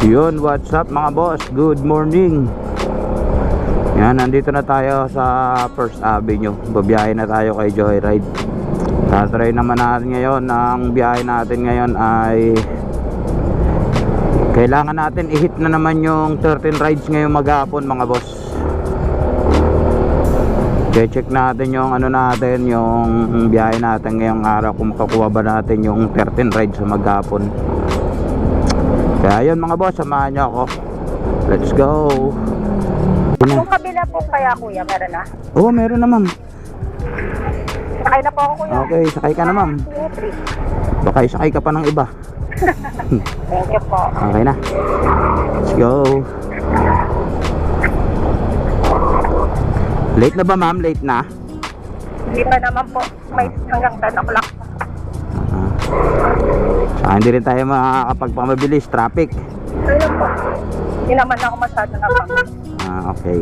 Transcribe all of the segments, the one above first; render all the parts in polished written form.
Yun, what's up mga boss? Good morning. Yan, nandito na tayo sa First Avenue. Babiyahe na tayo kay Joyride. Tatry naman natin ngayon. Ang biyahe natin ngayon ay kailangan natin i-hit na naman yung 13 rides ngayong maghapon mga boss. Check natin yung ano natin, yung biyahe natin ngayong araw, kung makakuha ba natin yung 13 rides sa maghapon. Kaya yun mga boss, samahan nyo ako. Let's go. Kung kabila po kaya kuya, meron na? Oo, meron na ma'am. Sakay na po ako kuya. Okay, sakay ka na ma'am. 2, 3. Baka isakay ka pa ng iba. Thank you po. Okay na. Let's go. Late na ba ma'am? Late na? Hindi pa naman po. May hanggang 10 o'clock. Hindi rin tayo makakapagpamabilis. Traffic. Ayun po. Hindi naman ako masyado na po. Okay.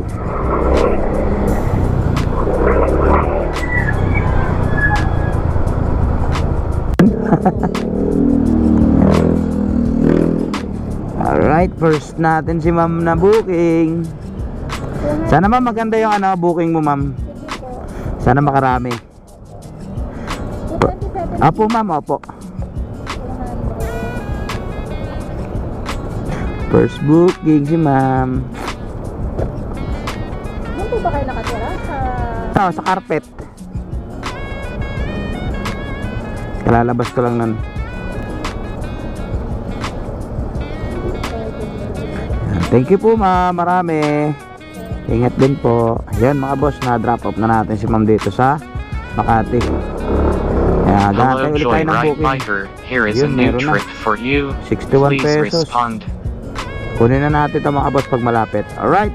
Alright, first natin si ma'am na booking. Sana ma'am maganda yung ano, booking mo ma'am. Sana makarami. Opo ma'am, opo. First booking si ma'am. Saan po ba kayo nakatira? Sa carpet. Kalalabas ko lang nun. Thank you po ma'am, marami. Ingat din po. Ayan mga boss, na drop off na natin si ma'am dito sa Makati. Ayan, gantay ulit tayo ng booking. Here is a Yun, new meron na. trick for you. 61 Please pesos. respond. Kunin na natin ito mga boss pag malapit. Alright.